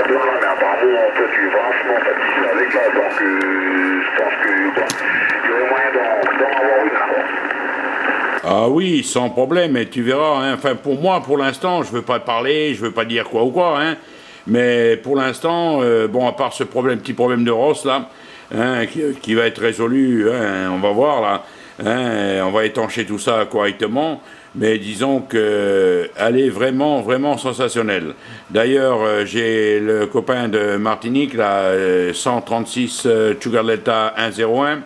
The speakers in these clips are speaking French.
blanc là, mais apparemment, toi, tu es vachement satisfait avec là, donc je pense que bon, il y aurait moyen d'en avoir une là. Ah oui, sans problème, mais tu verras, hein. Enfin pour moi, pour l'instant, je veux pas parler, je veux pas dire quoi ou quoi, hein. Mais pour l'instant, bon, à part ce petit problème de Ross là, hein, qui va être résolu, hein, on va voir là, hein, on va étancher tout ça correctement. Mais disons que elle est vraiment, vraiment sensationnelle. D'ailleurs, j'ai le copain de Martinique, là, 136 Sugar Delta 101,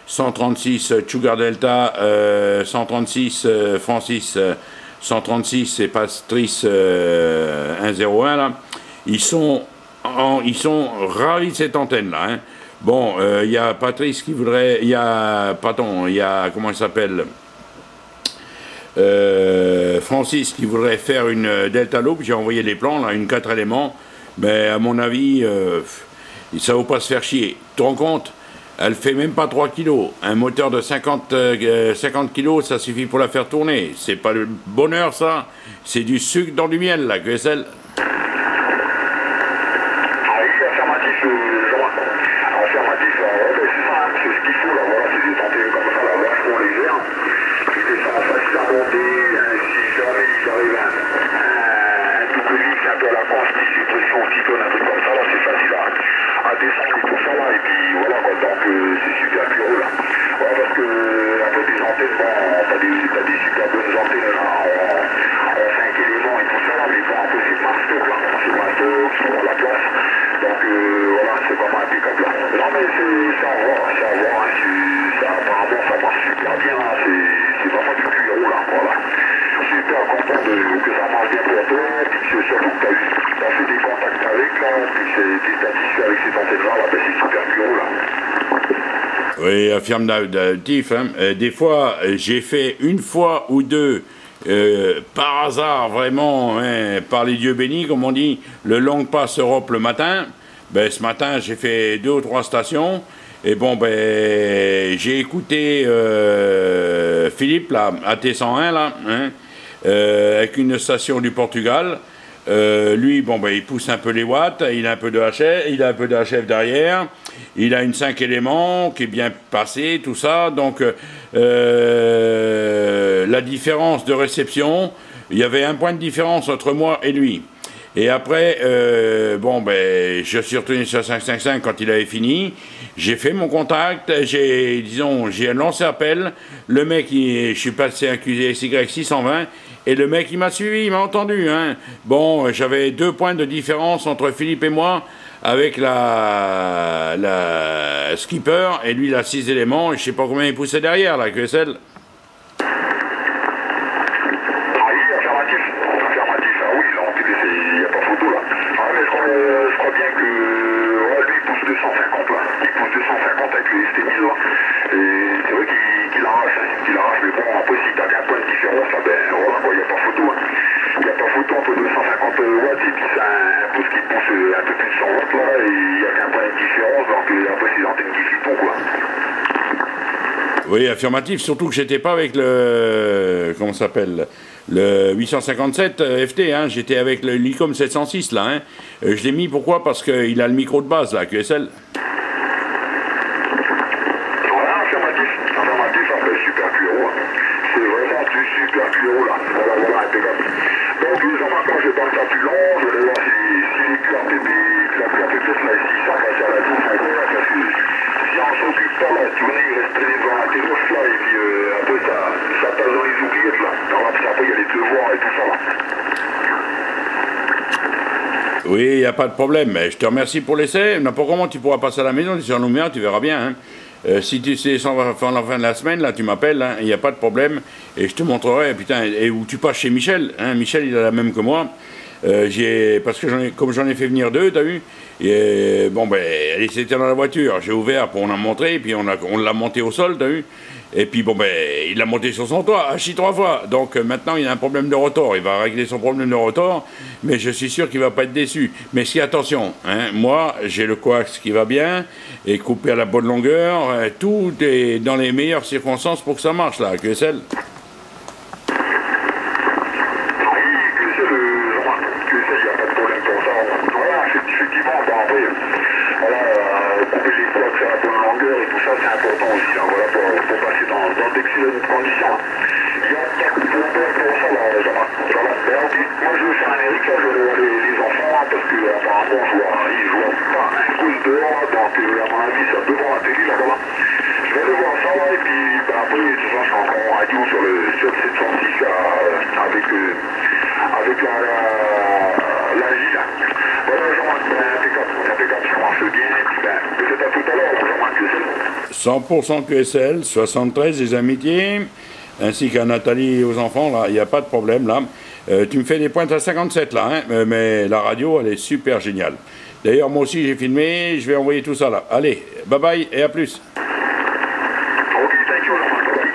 136 Sugar Delta, 136 Francis, 136 et Patrice 101, là. Ils sont ravis de cette antenne-là. Hein. Bon, il y a Patrice qui voudrait... Il y a... Pardon, il y a... Comment il s'appelle Francis qui voudrait faire une Delta Loop, j'ai envoyé les plans, là, une 4 éléments, mais à mon avis, ça ne vaut pas se faire chier. Tu te rends compte? Elle fait même pas 3 kilos. Un moteur de 50 kilos, ça suffit pour la faire tourner. C'est pas le bonheur, ça. C'est du sucre dans du miel, la QSL. Oui, affirmatif. Hein. Des fois, j'ai fait une fois ou deux, par hasard, vraiment, hein, par les dieux bénis, comme on dit, le Long Pass Europe le matin. Ben, ce matin, j'ai fait 2 ou 3 stations. Et bon, ben, j'ai écouté Philippe, là, AT101, là, hein, avec une station du Portugal. Lui, bon, ben, il pousse un peu les watts, il a un peu de HF, il a un peu de HF derrière, il a une 5 éléments qui est bien passée, tout ça. Donc, la différence de réception, il y avait un point de différence entre moi et lui. Et après, bon, ben, je suis retourné sur 555 quand il avait fini. J'ai fait mon contact, j'ai lancé appel. Le mec, je suis passé un QSY 620. Et le mec, il m'a suivi, il m'a entendu. Hein. Bon, j'avais 2 points de différence entre Philippe et moi, avec la skipper, et lui, il a 6 éléments, et je sais pas combien il poussait derrière, la QSL. Oui, affirmatif, surtout que j'étais pas avec le... Comment ça s'appelle? Le 857 FT, hein, j'étais avec le Licom 706, là. Hein. Je l'ai mis, pourquoi? Parce qu'il a le micro de base, là, QSL. Voilà, affirmatif, après, super QRO. C'est vraiment du super QRO, là. Voilà, impeccable. Donc, quand je vais pas le faire plus long, je vais voir si les QRTP, la QRTP, là, ici, ça va faire la tour, parce que si on s'occupe pas, la tournée, il reste devant la télé, là, et puis après, ça passe dans les oubliettes, là. Alors, puis après, il y a les devoirs et tout ça, là. Oui, il n'y a pas de problème, mais je te remercie pour l'essai. N'importe comment, tu pourras passer à la maison, sur Nouméa, tu verras bien. Hein. Si tu sais, sans la fin de la semaine, là, tu m'appelles, hein, il n'y a pas de problème, et je te montrerai, putain, et où tu passes chez Michel, hein, Michel, il a la même que moi, parce que comme j'en ai fait venir 2, t'as vu, et bon, ben, c'était dans la voiture, j'ai ouvert pour on a montré, puis on l'a monté au sol, t'as vu, et puis bon, ben, il l'a monté sur son toit, hachi 3 fois, donc maintenant il a un problème de rotor, il va régler son problème de rotor, mais je suis sûr qu'il va pas être déçu. Mais si, attention, hein, moi, j'ai le coax qui va bien, et coupé à la bonne longueur, tout est dans les meilleures circonstances pour que ça marche, là, QSL. effectivement, bon, après, voilà, couper les couacs, faire la bonne longueur et tout ça, c'est important aussi, hein, voilà, pour passer dans d'excellentes conditions. Il y a pas de problème pour ça, là, Jean-Marc. Voilà. Ben, ok, moi je vais faire un Amérique, là, je vais voir les enfants, hein, parce que apparemment, ils jouent pas un coup dehors, donc à mon avis, ça devant la télé, là, voilà. Je vais aller voir ça, et puis ben, après, de toute façon, je suis encore en radio sur le 706, là, avec la J, là. Voilà, Jean-Marc, ben, impeccable, ça marche bien, et puis ben, peut-être à tout à l'heure, Jean-Marc, QSL. 100% QSL, 73 des amitiés, ainsi qu'à Nathalie et aux enfants, là, il n'y a pas de problème, là. Tu me fais des pointes à 57, là, hein, mais la radio, elle est super géniale. D'ailleurs, moi aussi, j'ai filmé, je vais envoyer tout ça, là. Allez, bye bye et à plus.